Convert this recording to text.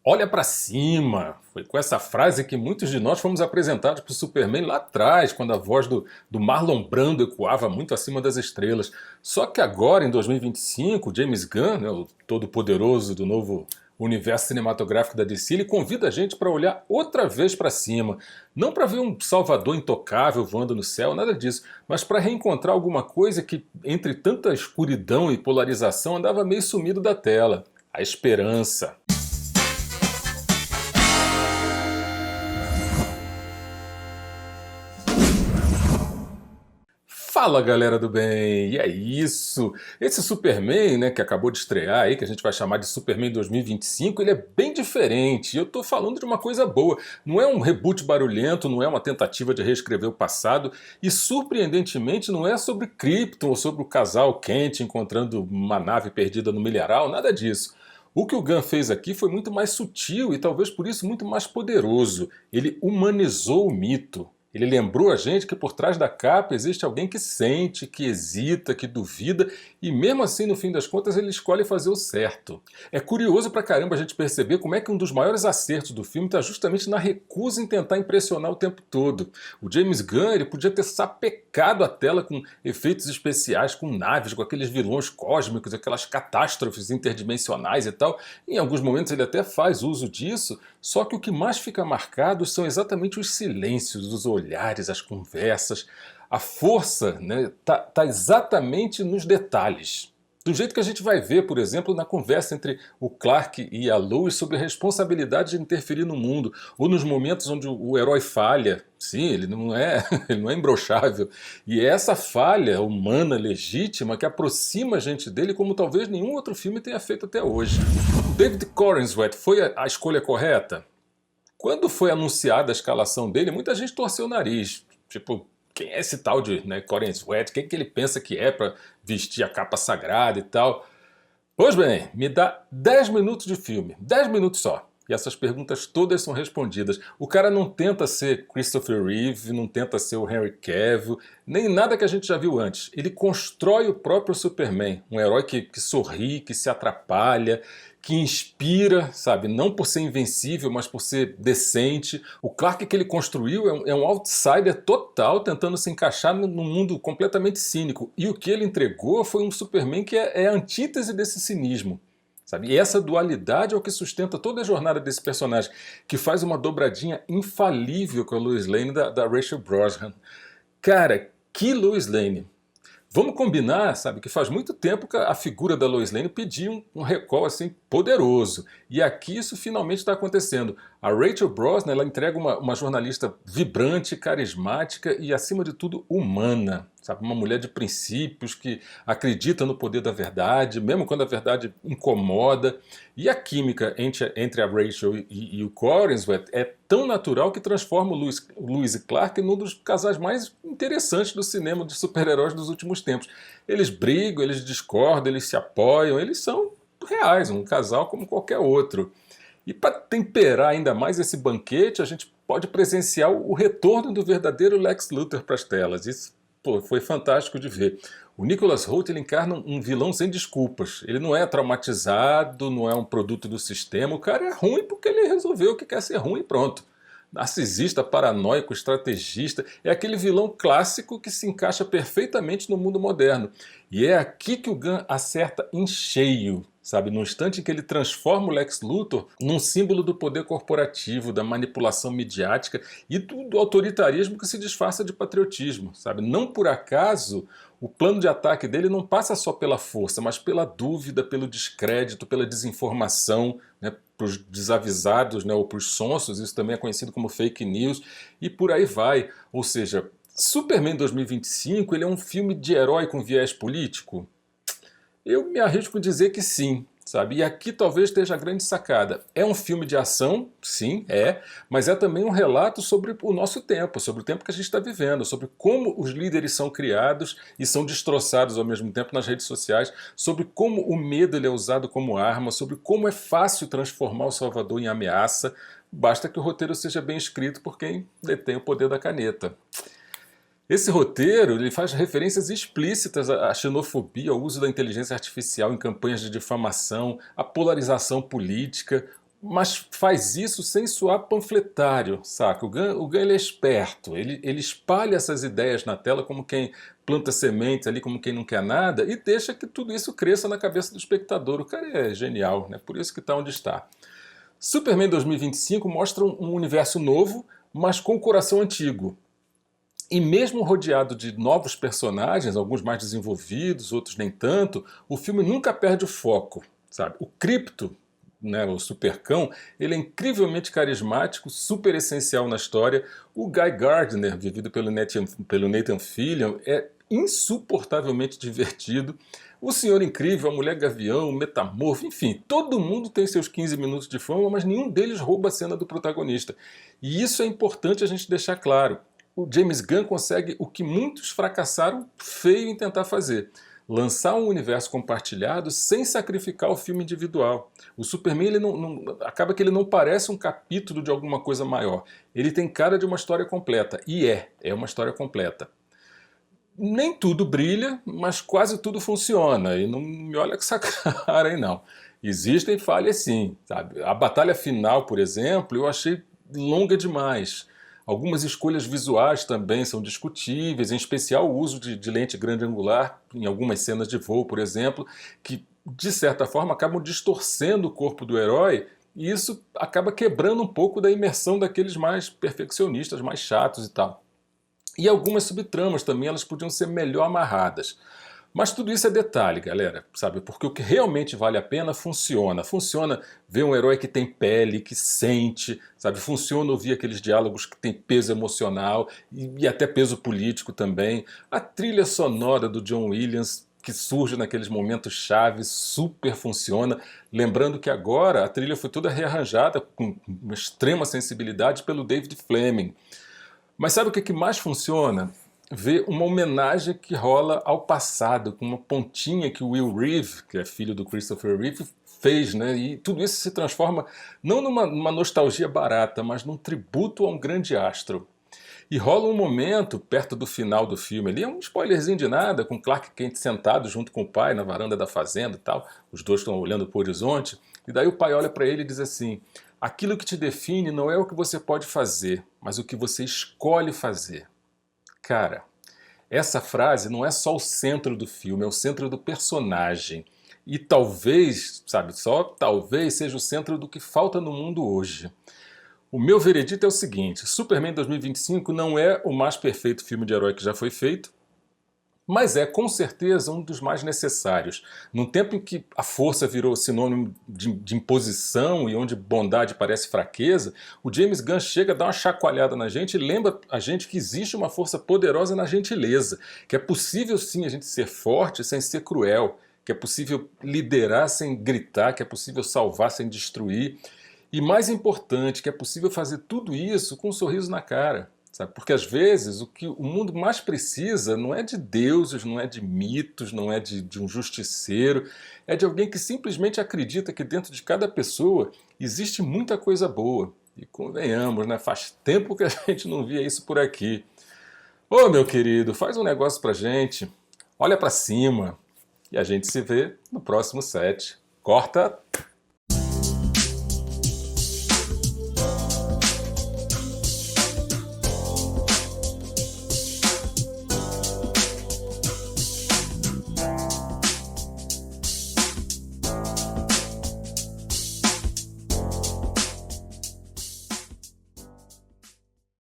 Olha pra cima! Foi com essa frase que muitos de nós fomos apresentados para o Superman lá atrás, quando a voz do Marlon Brando ecoava muito acima das estrelas. Só que agora, em 2025, James Gunn, né, o todo-poderoso do novo universo cinematográfico da DC, ele convida a gente para olhar outra vez para cima. Não para ver um Salvador intocável voando no céu, nada disso, mas para reencontrar alguma coisa que, entre tanta escuridão e polarização, andava meio sumido da tela. A esperança. Fala, galera do bem, e é isso. Esse Superman, né, que acabou de estrear aí, que a gente vai chamar de Superman 2025, ele é bem diferente. E eu tô falando de uma coisa boa. Não é um reboot barulhento, não é uma tentativa de reescrever o passado, e surpreendentemente não é sobre Krypton ou sobre o casal Kent encontrando uma nave perdida no milharal, nada disso. O que o Gunn fez aqui foi muito mais sutil e talvez por isso muito mais poderoso. Ele humanizou o mito. Ele lembrou a gente que por trás da capa existe alguém que sente, que hesita, que duvida e mesmo assim, no fim das contas, ele escolhe fazer o certo. É curioso pra caramba a gente perceber como é que um dos maiores acertos do filme está justamente na recusa em tentar impressionar o tempo todo. O James Gunn ele podia ter sapecado a tela com efeitos especiais, com naves, com aqueles vilões cósmicos, aquelas catástrofes interdimensionais e tal. Em alguns momentos ele até faz uso disso, só que o que mais fica marcado são exatamente os silêncios, os olhares, as conversas. A força, né, tá exatamente nos detalhes. Do jeito que a gente vai ver, por exemplo, na conversa entre o Clark e a Lois sobre a responsabilidade de interferir no mundo, ou nos momentos onde o herói falha. Sim, ele não é imbrochável. E é essa falha humana, legítima, que aproxima a gente dele como talvez nenhum outro filme tenha feito até hoje. O David Corenswet foi a escolha correta? Quando foi anunciada a escalação dele, muita gente torceu o nariz. Tipo, quem é esse tal de Corenswet? Quem que ele pensa que é para vestir a capa sagrada e tal? Pois bem, me dá 10 minutos de filme. 10 minutos só. E essas perguntas todas são respondidas. O cara não tenta ser Christopher Reeve, não tenta ser o Henry Cavill, nem nada que a gente já viu antes. Ele constrói o próprio Superman. Um herói que sorri, que se atrapalha, que inspira, sabe? Não por ser invencível, mas por ser decente. O Clark que ele construiu é um outsider total, tentando se encaixar num mundo completamente cínico. E o que ele entregou foi um Superman que é a antítese desse cinismo. Sabe? E essa dualidade é o que sustenta toda a jornada desse personagem, que faz uma dobradinha infalível com a Lois Lane da Rachel Brosnahan. Cara, que Lois Lane! Vamos combinar, sabe, que faz muito tempo que a figura da Lois Lane pedia um recall assim poderoso. E aqui isso finalmente está acontecendo. A Rachel Brosnahan ela entrega uma jornalista vibrante, carismática e, acima de tudo, humana. Sabe, uma mulher de princípios que acredita no poder da verdade, mesmo quando a verdade incomoda. E a química entre a Rachel e o Corenswet é tão natural que transforma o Lois e Clark num dos casais mais interessantes do cinema de super-heróis dos últimos tempos. Eles brigam, eles discordam, eles se apoiam, eles são reais, um casal como qualquer outro. E para temperar ainda mais esse banquete, a gente pode presenciar o retorno do verdadeiro Lex Luthor para as telas. Isso foi fantástico de ver. O Nicholas Hoult ele encarna um vilão sem desculpas. Ele não é traumatizado, não é um produto do sistema. O cara é ruim porque ele resolveu que quer ser ruim e pronto. Narcisista, paranoico, estrategista. É aquele vilão clássico que se encaixa perfeitamente no mundo moderno. E é aqui que o Gunn acerta em cheio. Sabe, no instante em que ele transforma o Lex Luthor num símbolo do poder corporativo, da manipulação midiática e do autoritarismo que se disfarça de patriotismo. Sabe? Não por acaso o plano de ataque dele não passa só pela força, mas pela dúvida, pelo descrédito, pela desinformação, né, para os desavisados, né, ou para os sonsos, isso também é conhecido como fake news, e por aí vai. Ou seja, Superman 2025 ele é um filme de herói com viés político? Eu me arrisco a dizer que sim, sabe? E aqui talvez esteja a grande sacada. É um filme de ação, sim, mas é também um relato sobre o nosso tempo, sobre o tempo que a gente está vivendo, sobre como os líderes são criados e são destroçados ao mesmo tempo nas redes sociais, sobre como o medo ele é usado como arma, sobre como é fácil transformar o Salvador em ameaça, basta que o roteiro seja bem escrito por quem detém o poder da caneta. Esse roteiro ele faz referências explícitas à xenofobia, ao uso da inteligência artificial em campanhas de difamação, à polarização política. mas faz isso sem soar panfletário, saca? O Gunn ele é esperto, ele espalha essas ideias na tela como quem planta sementes ali, como quem não quer nada, e deixa que tudo isso cresça na cabeça do espectador. O cara é genial, né? Por isso que está onde está. Superman 2025 mostra um universo novo, mas com o coração antigo. E mesmo rodeado de novos personagens, alguns mais desenvolvidos, outros nem tanto, o filme nunca perde o foco, sabe? O Krypto, né, o Supercão, ele é incrivelmente carismático, super essencial na história. O Guy Gardner, vivido pelo Nathan Fillion, é insuportavelmente divertido. O Senhor Incrível, a Mulher Gavião, o Metamorfo, enfim, todo mundo tem seus 15 minutos de fama, mas nenhum deles rouba a cena do protagonista. E isso é importante a gente deixar claro. O James Gunn consegue o que muitos fracassaram feio em tentar fazer: lançar um universo compartilhado sem sacrificar o filme individual. O Superman acaba que ele não parece um capítulo de alguma coisa maior. Ele tem cara de uma história completa, e é uma história completa. Nem tudo brilha, mas quase tudo funciona, e não me olha com essa cara aí não. Existem falhas sim, sabe? A batalha final, por exemplo, eu achei longa demais. Algumas escolhas visuais também são discutíveis, em especial o uso de lente grande angular em algumas cenas de voo, por exemplo, que de certa forma acabam distorcendo o corpo do herói, e isso acaba quebrando um pouco da imersão daqueles mais perfeccionistas, mais chatos e tal. E algumas subtramas também, elas podiam ser melhor amarradas. Mas tudo isso é detalhe, galera, sabe? Porque o que realmente vale a pena funciona. Funciona ver um herói que tem pele, que sente, sabe? Funciona ouvir aqueles diálogos que tem peso emocional e até peso político também. A trilha sonora do John Williams, que surge naqueles momentos chaves, super funciona. Lembrando que agora a trilha foi toda rearranjada com uma extrema sensibilidade pelo David Fleming. Mas sabe o que mais funciona? Ver uma homenagem que rola ao passado, com uma pontinha que o Will Reeve, que é filho do Christopher Reeve, fez, né? E tudo isso se transforma não numa nostalgia barata, mas num tributo a um grande astro. E rola um momento, perto do final do filme ali, é um spoilerzinho de nada, com Clark Kent sentado junto com o pai na varanda da fazenda e tal, os dois estão olhando para o horizonte, e daí o pai olha para ele e diz assim: aquilo que te define não é o que você pode fazer, mas o que você escolhe fazer. Cara, essa frase não é só o centro do filme, é o centro do personagem. E talvez, sabe, só talvez seja o centro do que falta no mundo hoje. O meu veredito é o seguinte: Superman 2025 não é o mais perfeito filme de herói que já foi feito, mas é com certeza um dos mais necessários. Num tempo em que a força virou sinônimo de imposição e onde bondade parece fraqueza, o James Gunn chega a dar uma chacoalhada na gente e lembra a gente que existe uma força poderosa na gentileza, que é possível sim a gente ser forte sem ser cruel, que é possível liderar sem gritar, que é possível salvar sem destruir, e mais importante, que é possível fazer tudo isso com um sorriso na cara. Sabe? Porque às vezes o que o mundo mais precisa não é de deuses, não é de mitos, não é de um justiceiro, é de alguém que simplesmente acredita que dentro de cada pessoa existe muita coisa boa. E convenhamos, né? Faz tempo que a gente não via isso por aqui. Ô meu querido, faz um negócio pra gente, olha pra cima e a gente se vê no próximo set. Corta!